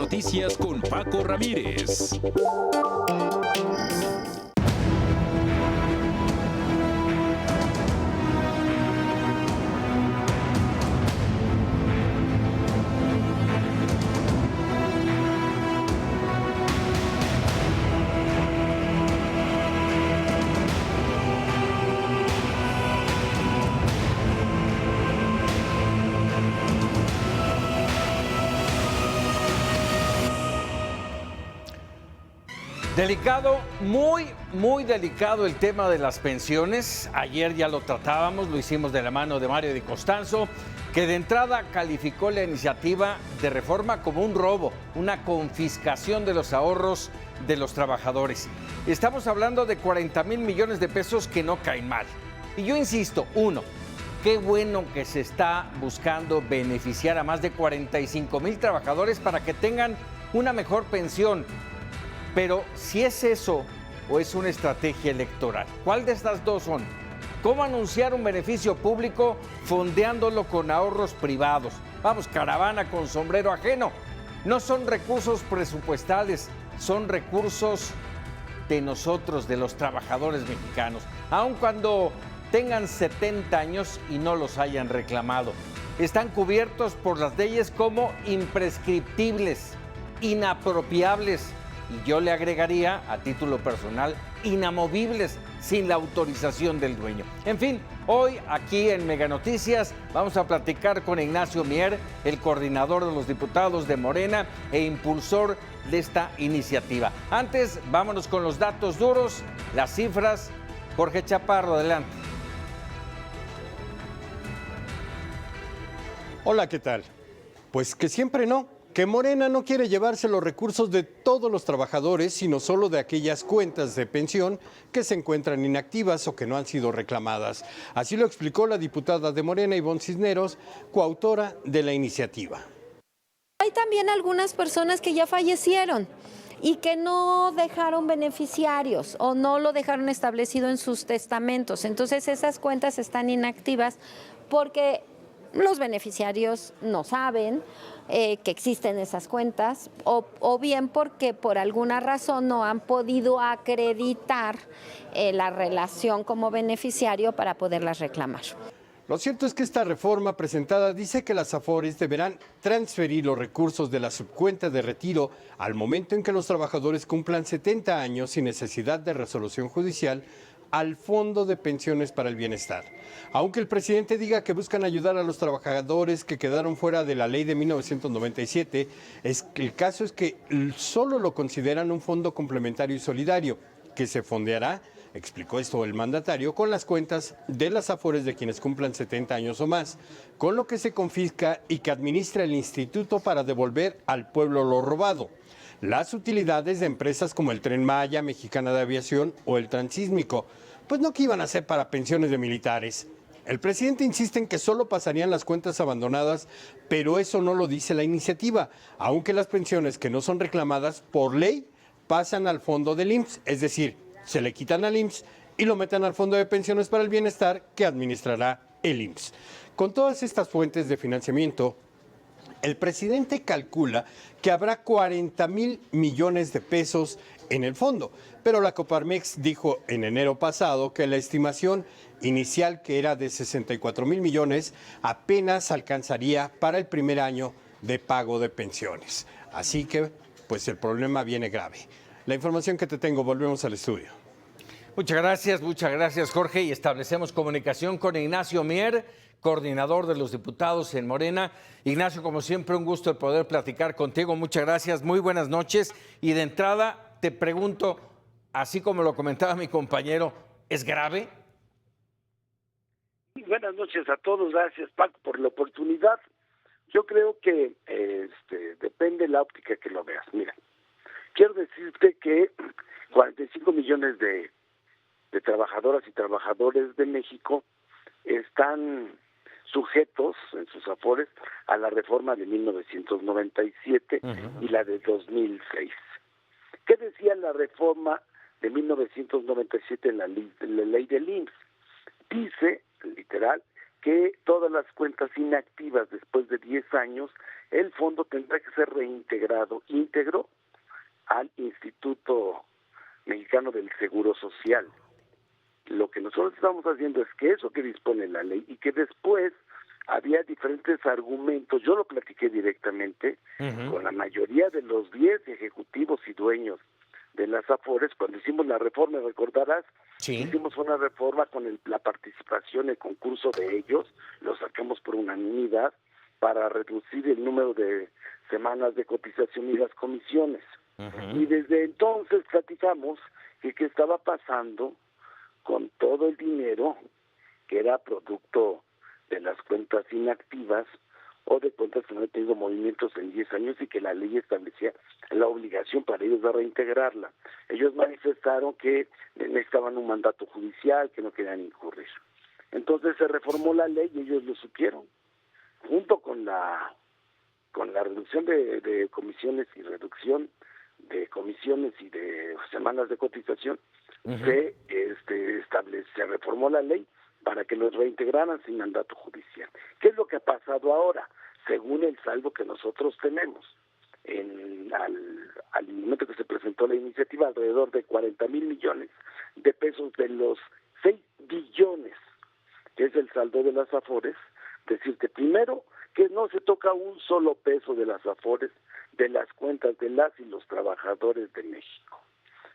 Noticias con Paco Ramírez. Delicado, muy delicado el tema de las pensiones. Ayer ya lo tratábamos, lo hicimos de la mano de Mario Di Costanzo, que de entrada calificó la iniciativa de reforma como un robo, una confiscación de los ahorros de los trabajadores. Estamos hablando de 40,000 millones de pesos que no caen mal. Y yo insisto, uno, qué bueno que se está buscando beneficiar a más de 45,000 trabajadores para que tengan una mejor pensión. Pero si es eso o es una estrategia electoral, ¿cuál de estas dos son? ¿Cómo anunciar un beneficio público fondeándolo con ahorros privados? Vamos, caravana con sombrero ajeno. No son recursos presupuestales, son recursos de nosotros, de los trabajadores mexicanos, aun cuando tengan 70 años y no los hayan reclamado. Están cubiertos por las leyes como imprescriptibles, inapropiables, y yo le agregaría, a título personal, inamovibles sin la autorización del dueño. En fin, hoy aquí en Mega Noticias vamos a platicar con Ignacio Mier, el coordinador de los diputados de Morena e impulsor de esta iniciativa. Antes, vámonos con los datos duros, las cifras. Jorge Chaparro, adelante. Hola, ¿qué tal? Pues que siempre no. Que Morena no quiere llevarse los recursos de todos los trabajadores, sino solo de aquellas cuentas de pensión que se encuentran inactivas o que no han sido reclamadas. Así lo explicó la diputada de Morena, Ivonne Cisneros, coautora de la iniciativa. Hay también algunas personas que ya fallecieron y que no dejaron beneficiarios o no lo dejaron establecido en sus testamentos. Entonces esas cuentas están inactivas porque los beneficiarios no saben que existen esas cuentas o bien porque por alguna razón no han podido acreditar la relación como beneficiario para poderlas reclamar. Lo cierto es que esta reforma presentada dice que las AFORES deberán transferir los recursos de la subcuenta de retiro al momento en que los trabajadores cumplan 70 años sin necesidad de resolución judicial al Fondo de Pensiones para el Bienestar. Aunque el presidente diga que buscan ayudar a los trabajadores que quedaron fuera de la ley de 1997, el caso es que solo lo consideran un fondo complementario y solidario, que se fondeará, explicó esto el mandatario, con las cuentas de las AFORES de quienes cumplan 70 años o más, con lo que se confisca y que administra el instituto para devolver al pueblo lo robado. Las utilidades de empresas como el Tren Maya, Mexicana de Aviación o el Transísmico, pues no que iban a ser para pensiones de militares. El presidente insiste en que solo pasarían las cuentas abandonadas, pero eso no lo dice la iniciativa, aunque las pensiones que no son reclamadas por ley pasan al fondo del IMSS, es decir, se le quitan al IMSS y lo meten al Fondo de Pensiones para el Bienestar que administrará el IMSS. Con todas estas fuentes de financiamiento, el presidente calcula que habrá 40,000 millones de pesos en el fondo, pero la Coparmex dijo en enero pasado que la estimación inicial, que era de 64,000 millones, apenas alcanzaría para el primer año de pago de pensiones. Así que, pues el problema viene grave. La información que te tengo, volvemos al estudio. Muchas gracias Jorge, y establecemos comunicación con Ignacio Mier, coordinador de los diputados en Morena. Ignacio, como siempre, un gusto el poder platicar contigo. Muchas gracias, muy buenas noches. Y de entrada te pregunto, así como lo comentaba mi compañero, ¿es grave? Buenas noches a todos, gracias Paco por la oportunidad. Yo creo que depende la óptica que lo veas. Mira, quiero decirte que 45 millones de trabajadoras y trabajadores de México están sujetos en sus afores a la reforma de 1997 y la de 2006. ¿Qué decía la reforma de 1997 en la ley del IMSS? Dice, literal, que todas las cuentas inactivas después de 10 años el fondo tendrá que ser reintegrado íntegro al Instituto Mexicano del Seguro Social. Lo que nosotros estamos haciendo es que eso que dispone la ley y que después había diferentes argumentos, yo lo platiqué directamente con la mayoría de los 10 ejecutivos y dueños de las Afores, cuando hicimos la reforma, recordarás, hicimos una reforma con la participación, el concurso de ellos, lo sacamos por unanimidad para reducir el número de semanas de cotización y las comisiones. Y desde entonces platicamos que qué estaba pasando con todo el dinero que era producto de las cuentas inactivas o de cuentas que no han tenido movimientos en 10 años y que la ley establecía la obligación para ellos de reintegrarla. Ellos manifestaron que necesitaban un mandato judicial, que no querían incurrir. Entonces se reformó la ley y ellos lo supieron. Junto con la reducción de comisiones y reducción de comisiones y de semanas de cotización, se reformó la ley para que los reintegraran sin mandato judicial. ¿Qué es lo que ha pasado ahora? Según el saldo que nosotros tenemos, al momento que se presentó la iniciativa, alrededor de 40,000 millones de pesos de los 6 billones, que es el saldo de las Afores. Decirte primero que no se toca un solo peso de las Afores de las cuentas de las y los trabajadores de México.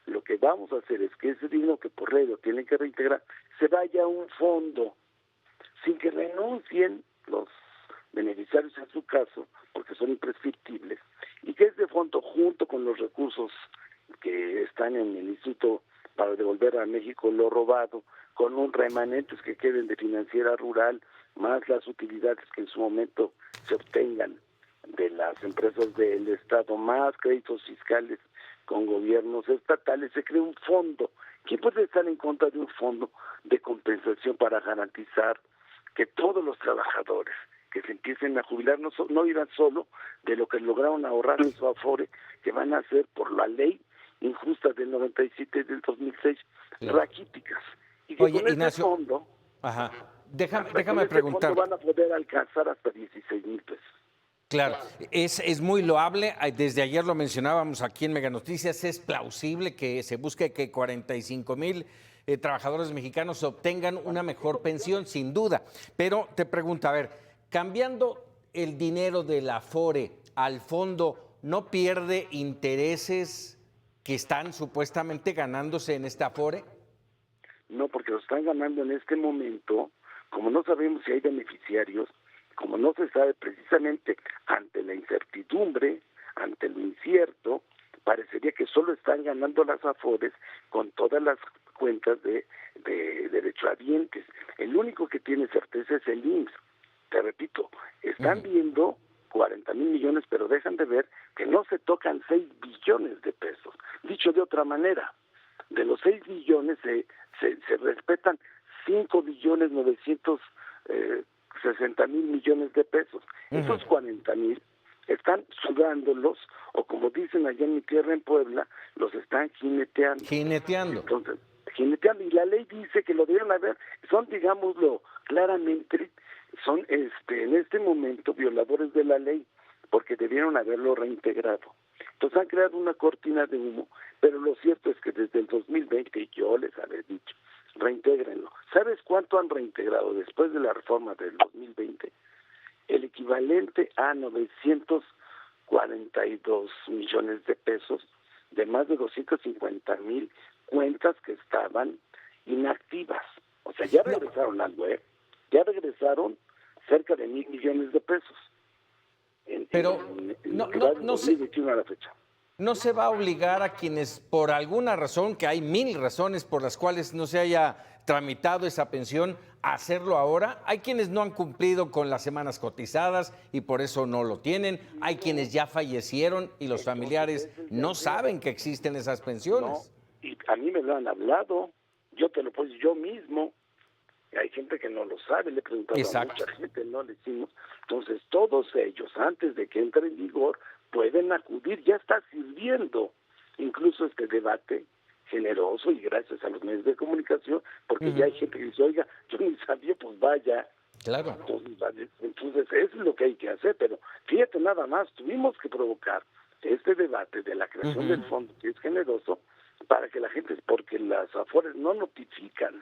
Lo que vamos a hacer es que ese dinero que por ley lo tienen que reintegrar se vaya a un fondo sin que renuncien los beneficiarios en su caso, porque son imprescriptibles, y que ese fondo, junto con los recursos que están en el Instituto para devolver a México lo robado, con un remanentes que queden de financiera rural, más las utilidades que en su momento se obtengan de las empresas del Estado, más créditos fiscales con gobiernos estatales, se crea un fondo. ¿Quién puede estar en contra de un fondo de compensación para garantizar que todos los trabajadores que se empiecen a jubilar no vivan solo de lo que lograron ahorrar en su Afore, que van a ser por la ley injusta del 97 y del 2006, raquíticas? Y que Oye, con Ignacio, este fondo, déjame preguntar. fondo van a poder alcanzar hasta 16,000 pesos. Claro, es muy loable. Desde ayer lo mencionábamos aquí en Mega Noticias. Es plausible que se busque que 45,000 trabajadores mexicanos obtengan una mejor pensión, sin duda. Pero te pregunto, a ver, cambiando el dinero del Afore al fondo, ¿no pierde intereses que están supuestamente ganándose en este Afore? No, porque lo están ganando en este momento, como no sabemos si hay beneficiarios, como no se sabe precisamente ante la incertidumbre, ante lo incierto, parecería que solo están ganando las Afores con todas las cuentas de derechohabientes. El único que tiene certeza es el IMSS. Te repito, están viendo 40,000 millones, pero dejan de ver que no se tocan 6 billones de pesos. Dicho de otra manera, de los 6 billones se respetan 5,960,000 millones de pesos. Esos 40,000 están sudándolos, o como dicen allá en mi tierra, en Puebla, los están jineteando. Entonces, jineteando, y la ley dice que lo deben haber, son, digámoslo claramente, son en este momento violadores de la ley, porque debieron haberlo reintegrado. Entonces han creado una cortina de humo, pero lo cierto es que desde el 2020 yo les había dicho, reintégrenlo. ¿Sabes cuánto han reintegrado después de la reforma del 2020? El equivalente a 942 millones de pesos de más de 250,000 cuentas que estaban inactivas. O sea, ya regresaron algo, ya regresaron cerca de 1,000 millones de pesos. No sé. A la fecha. ¿No se va a obligar a quienes, por alguna razón, que hay 1,000 razones por las cuales no se haya tramitado esa pensión, a hacerlo ahora? Hay quienes no han cumplido con las semanas cotizadas y por eso no lo tienen. Hay quienes ya fallecieron y los familiares no saben que existen esas pensiones. No, y a mí me lo han hablado, yo te lo puedo decir yo mismo. Hay gente que no lo sabe, le he preguntado a mucha gente, no le decimos. Entonces, todos ellos, antes de que entre en vigor, pueden acudir, ya está sirviendo incluso este debate generoso y gracias a los medios de comunicación, porque ya hay gente que dice, oiga, yo ni sabía, pues vaya. Claro. Entonces, eso es lo que hay que hacer, pero fíjate nada más, tuvimos que provocar este debate de la creación del fondo, que es generoso, para que la gente, porque las Afores no notifican,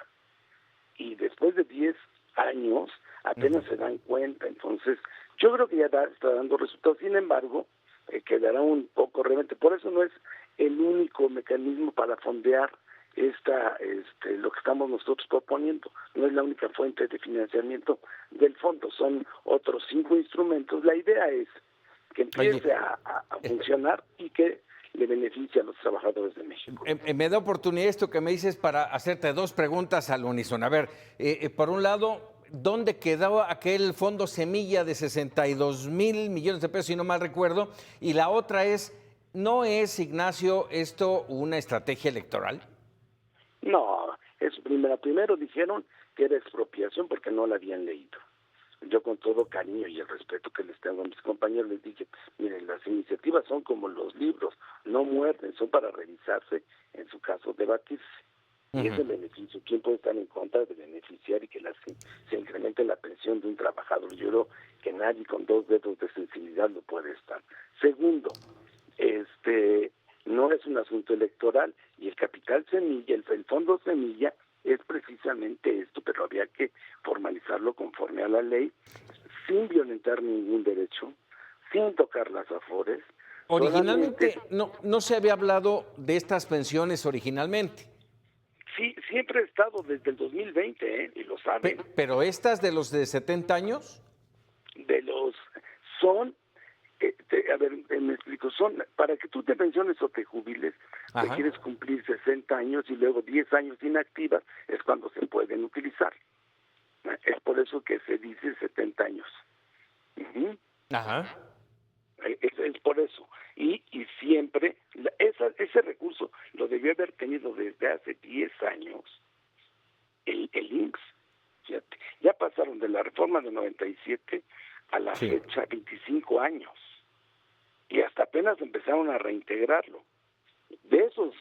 y después de 10 años apenas se dan cuenta. Entonces, yo creo que ya está dando resultados. Sin embargo, quedará un poco realmente. Por eso no es el único mecanismo para fondear lo que estamos nosotros proponiendo. No es la única fuente de financiamiento del fondo. Son otros 5 instrumentos. La idea es que empiece a funcionar y que le beneficie a los trabajadores de México. Me da oportunidad esto que me dices para hacerte 2 preguntas al unísono. A ver, por un lado, ¿dónde quedó aquel fondo semilla de 62,000 millones de pesos, si no mal recuerdo? Y la otra es, ¿no es, Ignacio, esto una estrategia electoral? No, primero dijeron que era expropiación porque no la habían leído. Yo, con todo cariño y el respeto que les tengo a mis compañeros, les dije, miren, las iniciativas son como los libros, no muerden, son para revisarse, en su caso debatirse. Y ese beneficio, ¿quién puede estar en contra de beneficiar y que se incremente la pensión de un trabajador? Yo creo que nadie con 2 dedos de sensibilidad lo puede estar. Segundo, no es un asunto electoral, y el capital semilla, el fondo semilla, es precisamente esto, pero había que formalizarlo conforme a la ley, sin violentar ningún derecho, sin tocar las Afores. Originalmente no se había hablado de estas pensiones originalmente. Sí, siempre he estado desde el 2020, y lo saben. ¿Pero estas de los de 70 años? A ver, me explico, son, para que tú te pensiones o te jubiles, requieres cumplir 60 años y luego 10 años inactivas es cuando se pueden utilizar. Es por eso que se dice 70 años. Es por eso. Y siempre, ese recurso lo debió haber tenido desde hace 10 años el IMSS. Fíjate, ya pasaron de la reforma de 97 a la fecha 25 años. Y hasta apenas empezaron a reintegrarlo. De esos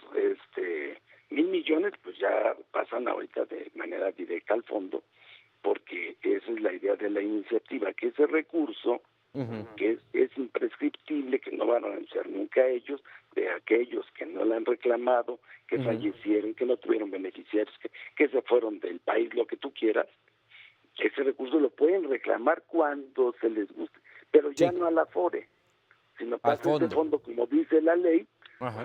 1,000 millones, pues ya pasan ahorita de manera directa al fondo, porque esa es la idea de la iniciativa, que ese recurso, que es imprescriptible, que no van a vencer nunca ellos, de aquellos que no la han reclamado, que fallecieron, que no tuvieron beneficiarios, que se fueron del país, lo que tú quieras, ese recurso lo pueden reclamar cuando se les guste, pero ya no a la Afore, sino pasa ese fondo, como dice la ley,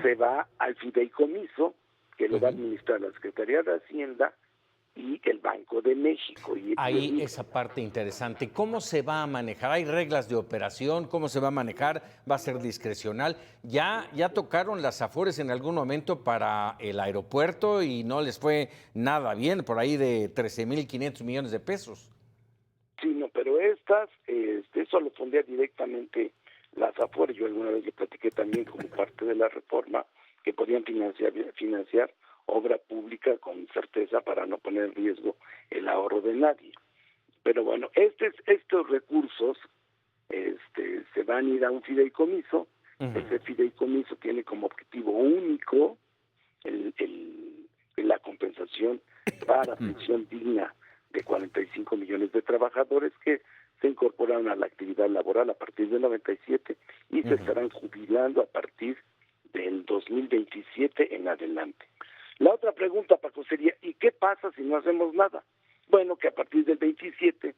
se va al fideicomiso, que lo va a administrar la Secretaría de Hacienda y el Banco de México. Ahí esa parte interesante. ¿Cómo se va a manejar? ¿Hay reglas de operación? ¿Cómo se va a manejar? ¿Va a ser discrecional? Ya tocaron las Afores en algún momento para el aeropuerto y no les fue nada bien, por ahí de 13,500 millones de pesos. Sí, no, pero eso lo fondea directamente las Afores. Yo alguna vez le platiqué también como parte de la reforma que podían financiar obra pública con certeza para no poner en riesgo el ahorro de nadie. Pero bueno, estos recursos se van a ir a un fideicomiso. Ese fideicomiso tiene como objetivo único la compensación para pensión digna de 45 millones de trabajadores que se incorporaron a la actividad laboral a partir del 97 y se estarán jubilando a partir del 2027 en adelante. La otra pregunta, Paco, sería, ¿y qué pasa si no hacemos nada? Bueno, que a partir del 27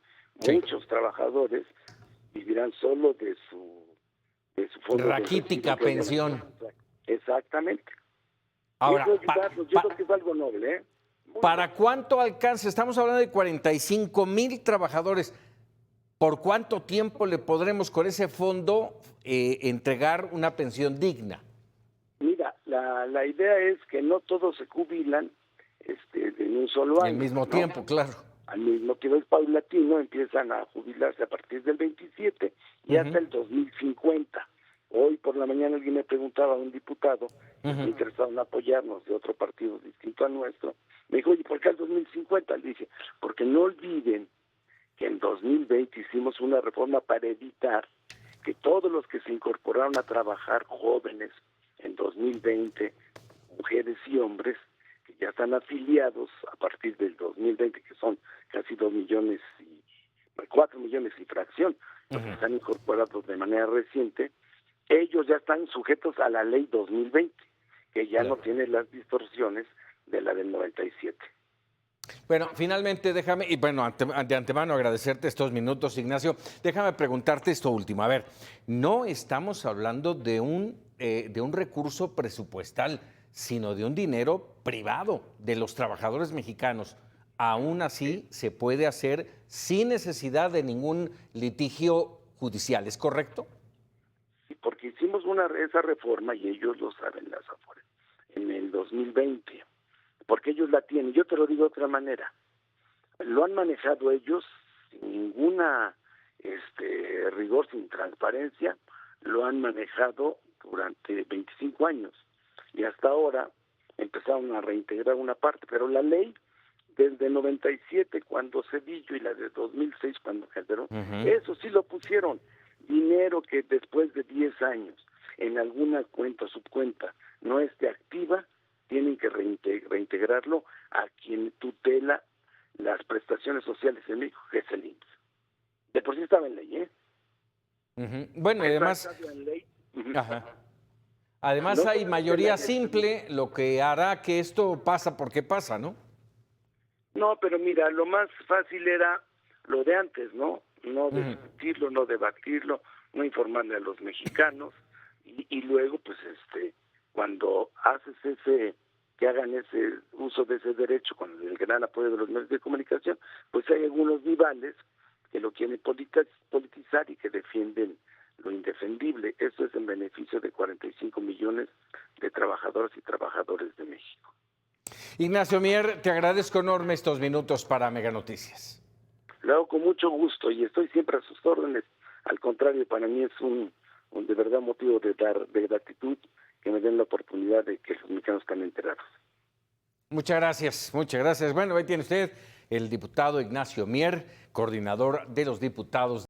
muchos trabajadores vivirán solo de su fondo raquítica pensión. Exactamente. Ahora, yo creo que es algo noble, ¿Para cuánto alcanza? Estamos hablando de 45,000 trabajadores. ¿Por cuánto tiempo le podremos con ese fondo entregar una pensión digna? Mira, la idea es que no todos se jubilan en un solo año. Al mismo tiempo, claro. Al mismo tiempo, es paulatino, empiezan a jubilarse a partir del 27 y hasta el 2050. Hoy por la mañana alguien me preguntaba, un diputado, que está interesado en apoyarnos de otro partido distinto al nuestro, me dijo, oye, ¿por qué al 2050? Le dije, porque no olviden que en 2020 hicimos una reforma para evitar que todos los que se incorporaron a trabajar jóvenes en 2020, mujeres y hombres, que ya están afiliados a partir del 2020, que son casi 2,5 millones 4 millones y fracción, los que están incorporados de manera reciente, ellos ya están sujetos a la ley 2020, que ya no tiene las distorsiones de la del 97. Bueno, finalmente déjame, y bueno, de antemano agradecerte estos minutos, Ignacio. Déjame preguntarte esto último. A ver, no estamos hablando de un recurso presupuestal, sino de un dinero privado de los trabajadores mexicanos. Aún así, se puede hacer sin necesidad de ningún litigio judicial, ¿es correcto? Sí, porque hicimos esa reforma, y ellos lo saben, las Afores, en el 2020. Porque ellos la tienen. Yo te lo digo de otra manera. Lo han manejado ellos sin ninguna rigor, sin transparencia. Lo han manejado durante 25 años. Y hasta ahora empezaron a reintegrar una parte. Pero la ley, desde 97, cuando Cedillo, y la de 2006, cuando Calderón, eso sí lo pusieron. Dinero que después de 10 años, en alguna cuenta o subcuenta, no esté activa, tienen que reintegrarlo a quien tutela las prestaciones sociales en México, que es el IMSS. De por sí estaba en ley, ¿eh? Bueno, y además, además No hay solamente mayoría simple, lo que hará que esto pasa porque pasa, ¿no? No, pero mira, lo más fácil era lo de antes, ¿no? No discutirlo, no debatirlo, no informarle a los mexicanos, y luego, pues, cuando haces que hagan ese uso de ese derecho con el gran apoyo de los medios de comunicación, pues hay algunos rivales que lo quieren politizar y que defienden lo indefendible. Eso es en beneficio de 45 millones de trabajadoras y trabajadores de México. Ignacio Mier, te agradezco enorme estos minutos para Mega Noticias. Lo hago con mucho gusto y estoy siempre a sus órdenes. Al contrario, para mí es un de verdad motivo de gratitud que me den la oportunidad de que los mexicanos estén enterados. Muchas gracias, muchas gracias. Bueno, ahí tiene usted el diputado Ignacio Mier, coordinador de los diputados